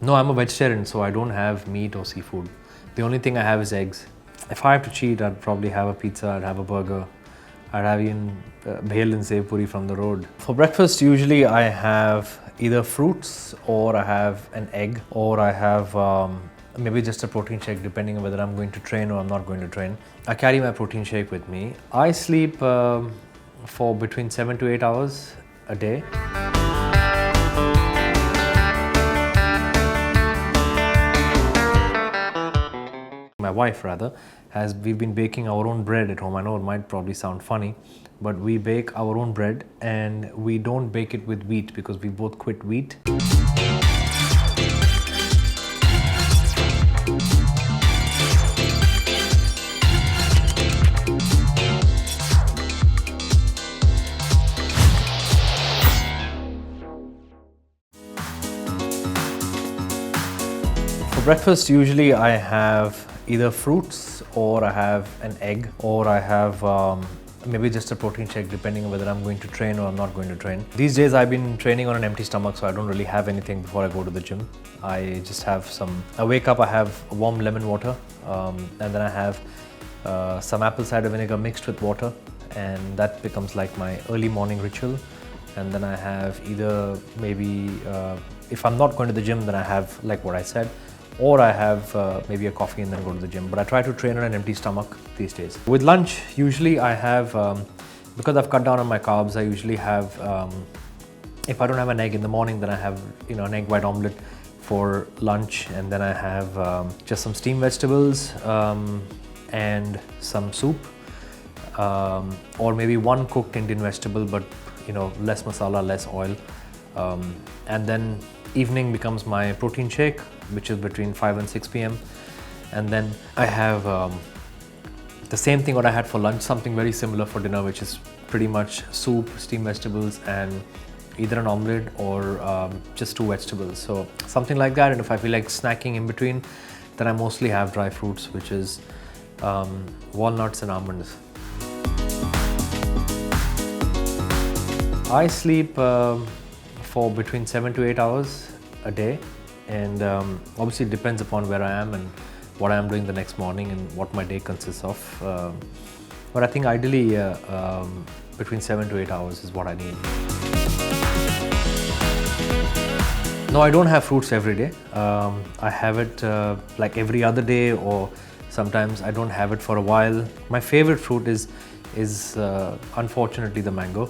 No, I'm a vegetarian, so I don't have meat or seafood. The only thing I have is eggs. If I have to cheat, I'd probably have a pizza, I'd have a burger, I'd have even bhel and sev puri from the road. For breakfast, usually I have either fruits, or I have an egg, or I have maybe just a protein shake, depending on whether I'm going to train or I'm not going to train. I carry my protein shake with me. I sleep for between 7 to 8 hours a day. My wife rather, we've been baking our own bread at home. I know it might probably sound funny, but we bake our own bread and we don't bake it with wheat because we both quit wheat. For breakfast, usually I have either fruits, or I have an egg, or I have maybe just a protein shake, depending on whether I'm going to train or I'm not going to train. These days I've been training on an empty stomach, so I don't really have anything before I go to the gym. I just have I wake up, I have warm lemon water, and then I have some apple cider vinegar mixed with water, and that becomes like my early morning ritual. And then I have either maybe, if I'm not going to the gym, then I have like what I said, or I have maybe a coffee and then go to the gym. But I try to train on an empty stomach these days. With lunch, usually I have, because I've cut down on my carbs, I usually have, if I don't have an egg in the morning, then I have an egg white omelette for lunch, and then I have just some steamed vegetables and some soup, or maybe one cooked Indian vegetable, but less masala, less oil, and then evening becomes my protein shake, which is between 5 and 6 p.m. And then I have the same thing what I had for lunch, something very similar for dinner, which is pretty much soup, steamed vegetables, and either an omelette or just 2 vegetables. So something like that. And if I feel like snacking in between, then I mostly have dry fruits, which is walnuts and almonds. I sleep for between 7 to 8 hours a day, and obviously it depends upon where I am and what I am doing the next morning and what my day consists of. But I think ideally between 7 to 8 hours is what I need. No, I don't have fruits every day. I have it like every other day, or sometimes I don't have it for a while. My favorite fruit is unfortunately the mango,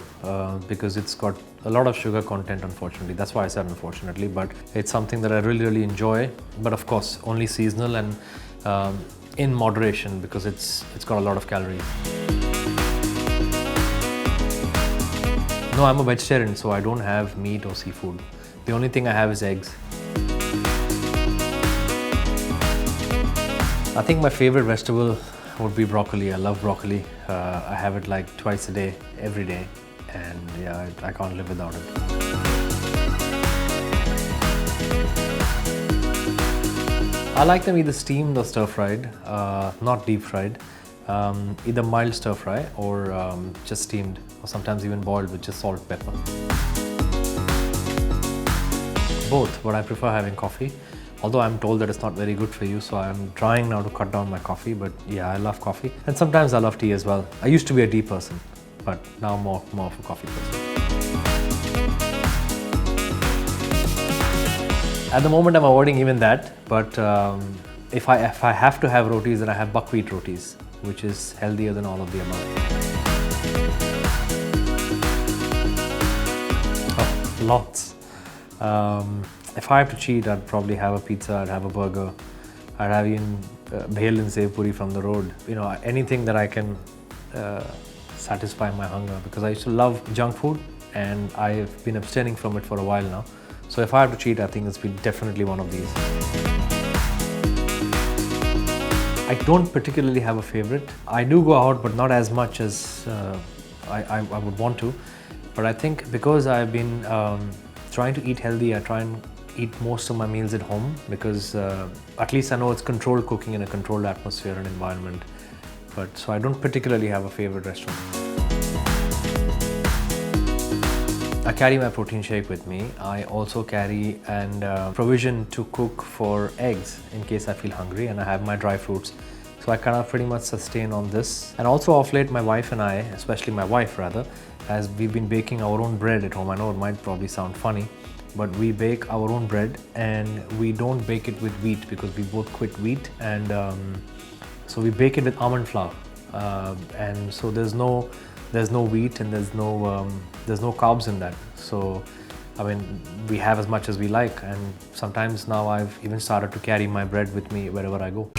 because it's got a lot of sugar content, unfortunately. That's why I said unfortunately, but it's something that I really enjoy. But of course, only seasonal and in moderation, because it's got a lot of calories. No, I'm a vegetarian, so I don't have meat or seafood. The only thing I have is eggs. I think my favorite vegetable would be broccoli. I love broccoli. I have it like twice a day, every day, and yeah, I can't live without it. I like them either steamed or stir-fried, not deep-fried. Either mild stir-fry or just steamed, or sometimes even boiled with just salt, pepper. Both, but I prefer having coffee. Although I'm told that it's not very good for you, so I'm trying now to cut down my coffee, but yeah, I love coffee. And sometimes I love tea as well. I used to be a tea person, but now more of a coffee person. At the moment I'm avoiding even that, but if I have to have rotis, then I have buckwheat rotis, which is healthier than all of the above. Oh, lots. If I have to cheat, I'd probably have a pizza, I'd have a burger, I'd have even bhel and sev puri from the road. Anything that I can satisfy my hunger, because I used to love junk food and I've been abstaining from it for a while now. So if I have to cheat, I think it's been definitely one of these. I don't particularly have a favorite. I do go out, but not as much as I would want to. But I think because I've been trying to eat healthy, I try and eat most of my meals at home, because at least I know it's controlled cooking in a controlled atmosphere and environment. But so I don't particularly have a favorite restaurant. I carry my protein shake with me. I also carry an provision to cook for eggs in case I feel hungry, and I have my dry fruits. So I kind of pretty much sustain on this. And also off late, my wife and I, especially my wife rather, as we've been baking our own bread at home. I know it might probably sound funny, but we bake our own bread and we don't bake it with wheat because we both quit wheat, and so we bake it with almond flour, and so there's no wheat and there's no carbs in that. So I mean, we have as much as we like, and sometimes now I've even started to carry my bread with me wherever I go.